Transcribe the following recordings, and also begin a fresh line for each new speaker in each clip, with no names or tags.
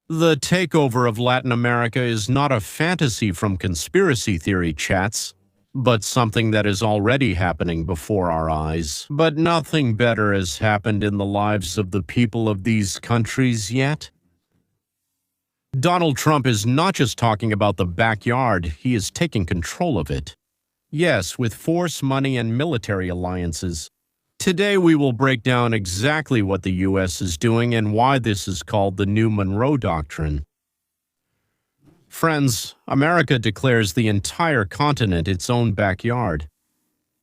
The takeover of Latin America is not a fantasy from conspiracy theory chats, but something that is already happening before our eyes. But nothing better has happened in the lives of the people of these countries yet. Donald Trump is not just talking about the backyard, he is taking control of it. Yes, with force, money, and military alliances. Today we will break down exactly what the U.S. is doing and why this is called the new Monroe Doctrine. Friends, America declares the entire continent its own backyard.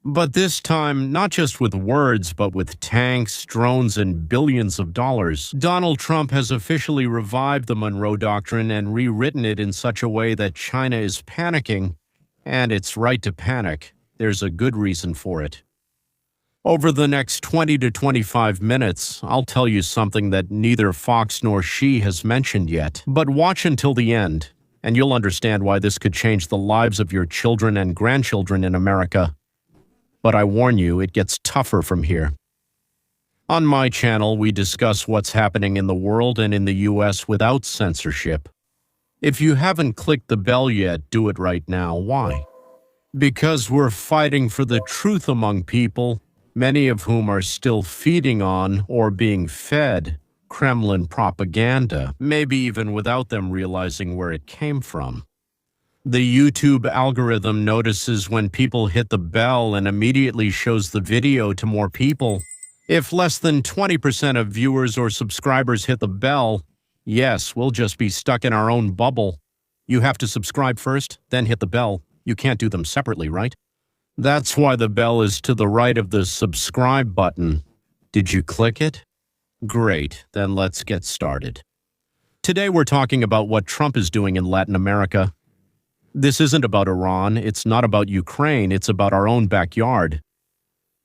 But this time, not just with words, but with tanks, drones, and billions of dollars, Donald Trump has officially revived the Monroe Doctrine and rewritten it in such a way that China is panicking, and it's right to panic. There's a good reason for it. Over the next 20 to 25 minutes, I'll tell you something that neither Fox nor Xi has mentioned yet. But watch until the end, and you'll understand why this could change the lives of your children and grandchildren in America. But I warn you, it gets tougher from here. On my channel, we discuss what's happening in the world and in the U.S. without censorship. If you haven't clicked the bell yet, do it right now. Why? Because we're fighting for the truth among people, many of whom are still feeding on or being fed Kremlin propaganda, maybe even without them realizing where it came from. The YouTube algorithm notices when people hit the bell and immediately shows the video to more people. If less than 20% of viewers or subscribers hit the bell, yes, we'll just be stuck in our own bubble. You have to subscribe first, then hit the bell. You can't do them separately, right? That's why the bell is to the right of the subscribe button. Did you click it? Great, then let's get started. Today we're talking about what Trump is doing in Latin America. This isn't about Iran, it's not about Ukraine, it's about our own backyard.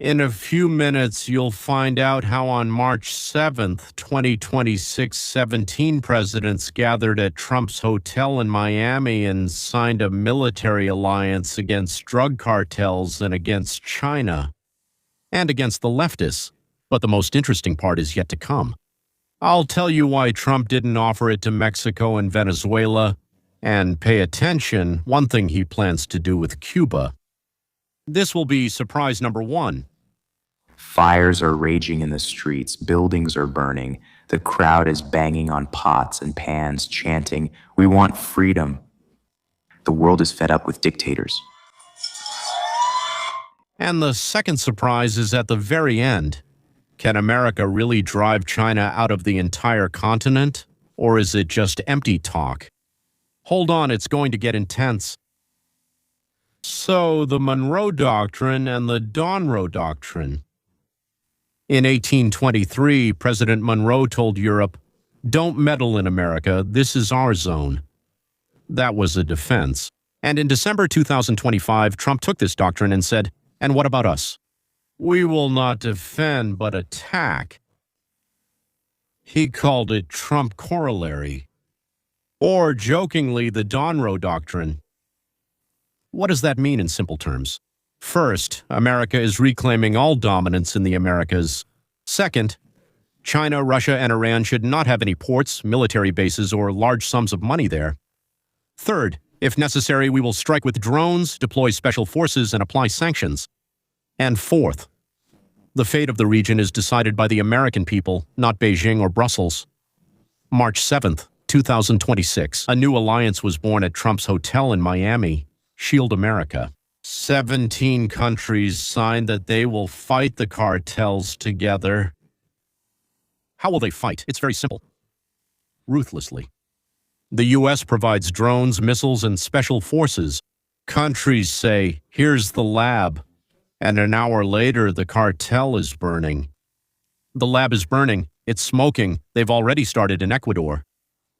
In a few minutes, you'll find out how on March 7th, 2026, 17 presidents gathered at Trump's hotel in Miami and signed a military alliance against drug cartels and against China. And against the leftists. But the most interesting part is yet to come. I'll tell you why Trump didn't offer it to Mexico and Venezuela, and pay attention, one thing he plans to do with Cuba. This will be surprise number one.
Fires are raging in the streets, buildings are burning, the crowd is banging on pots and pans, chanting, "We want freedom." The world is fed up with dictators.
And the second surprise is at the very end. Can America really drive China out of the entire continent? Or is it just empty talk? Hold on, it's going to get intense. So, the Monroe Doctrine and the Monroe Doctrine. In 1823, President Monroe told Europe, "Don't meddle in America, this is our zone." That was a defense. And in December 2025, Trump took this doctrine and said, "And what about us? We will not defend but attack." He called it Trump Corollary, or jokingly the Monroe Doctrine. What does that mean in simple terms? First, America is reclaiming all dominance in the Americas. Second, China, Russia, and Iran should not have any ports, military bases, or large sums of money there. Third, if necessary, we will strike with drones, deploy special forces, and apply sanctions. And fourth, the fate of the region is decided by the American people, not Beijing or Brussels. March 7th, 2026, a new alliance was born at Trump's hotel in Miami, Shield America. 17 countries signed that they will fight the cartels together. How will they fight? It's very simple. Ruthlessly. The U.S. provides drones, missiles, and special forces. Countries say, "Here's the lab." And an hour later, the cartel is burning. The lab is burning. It's smoking. They've already started in Ecuador.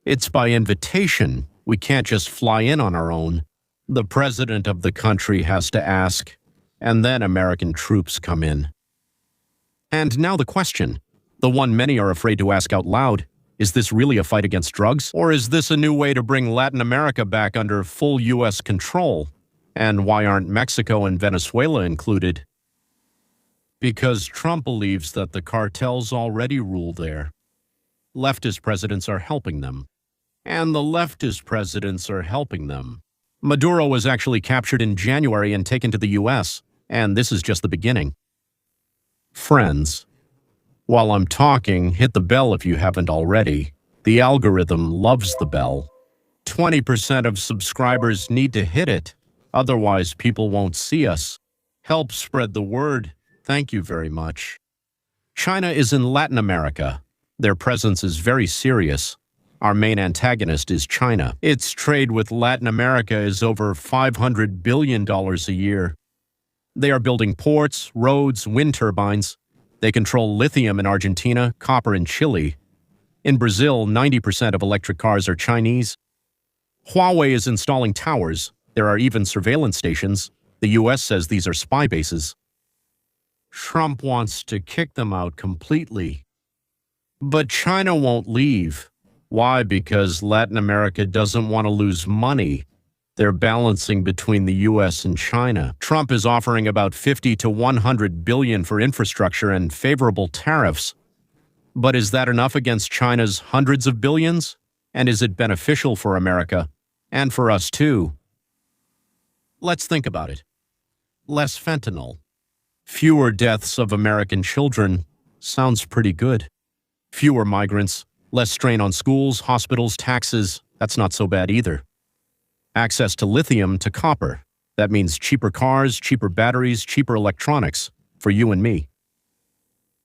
It's by invitation. We can't just fly in on our own. The president of the country has to ask, and then American troops come in. And now the question, the one many are afraid to ask out loud, is this really a fight against drugs? Or is this a new way to bring Latin America back under full U.S. control? And why aren't Mexico and Venezuela included? Because Trump believes that the cartels already rule there. Leftist presidents are helping them. And the leftist presidents are helping them. Maduro was actually captured in January and taken to the US, and this is just the beginning. Friends, while I'm talking, hit the bell if you haven't already. The algorithm loves the bell. 20% of subscribers need to hit it, otherwise people won't see us. Help spread the word. Thank you very much. China is in Latin America. Their presence is very serious. Our main antagonist is China. Its trade with Latin America is over $500 billion a year. They are building ports, roads, wind turbines. They control lithium in Argentina, copper in Chile. In Brazil, 90% of electric cars are Chinese. Huawei is installing towers. There are even surveillance stations. The US says these are spy bases. Trump wants to kick them out completely. But China won't leave. Why? Because Latin America doesn't want to lose money. They're balancing between the US and China. Trump is offering about $50 to $100 billion for infrastructure and favorable tariffs. But is that enough against China's hundreds of billions? And is it beneficial for America? And for us too? Let's think about it. Less fentanyl. Fewer deaths of American children. Sounds pretty good. Fewer migrants. Less strain on schools, hospitals, taxes. That's not so bad either. Access to lithium to copper. That means cheaper cars, cheaper batteries, cheaper electronics for you and me.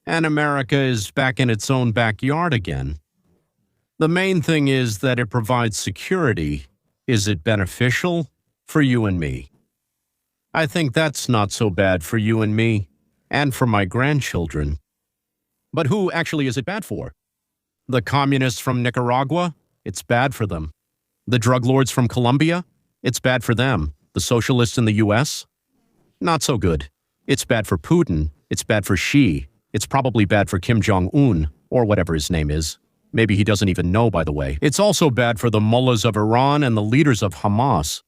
And America is back in its own backyard again. The main thing is that it provides security. Is it beneficial for you and me? I think that's not so bad for you and me, and for my grandchildren. But who actually is it bad for? The communists from Nicaragua? It's bad for them. The drug lords from Colombia? It's bad for them. The socialists in the US? Not so good. It's bad for Putin. It's bad for Xi. It's probably bad for Kim Jong-un, or whatever his name is. Maybe he doesn't even know, by the way. It's also bad for the mullahs of Iran and the leaders of Hamas.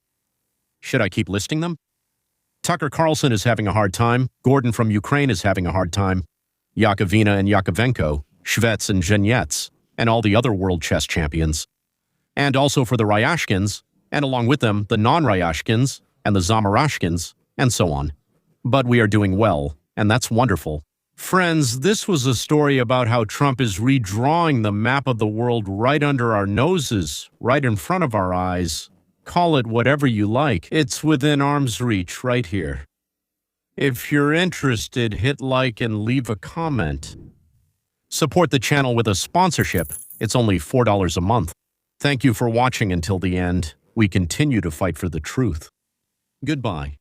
Should I keep listing them? Tucker Carlson is having a hard time. Gordon from Ukraine is having a hard time. Yakovina and Yakovenko, Shvets and Zhenyets, and all the other world chess champions. And also for the Ryashkins, and along with them, the non-Ryashkins, and the Zamarashkins, and so on. But we are doing well, and that's wonderful. Friends, this was a story about how Trump is redrawing the map of the world right under our noses, right in front of our eyes. Call it whatever you like. It's within arm's reach right here. If you're interested, hit like and leave a comment. Support the channel with a sponsorship. It's only $4 a month. Thank you for watching until the end. We continue to fight for the truth. Goodbye.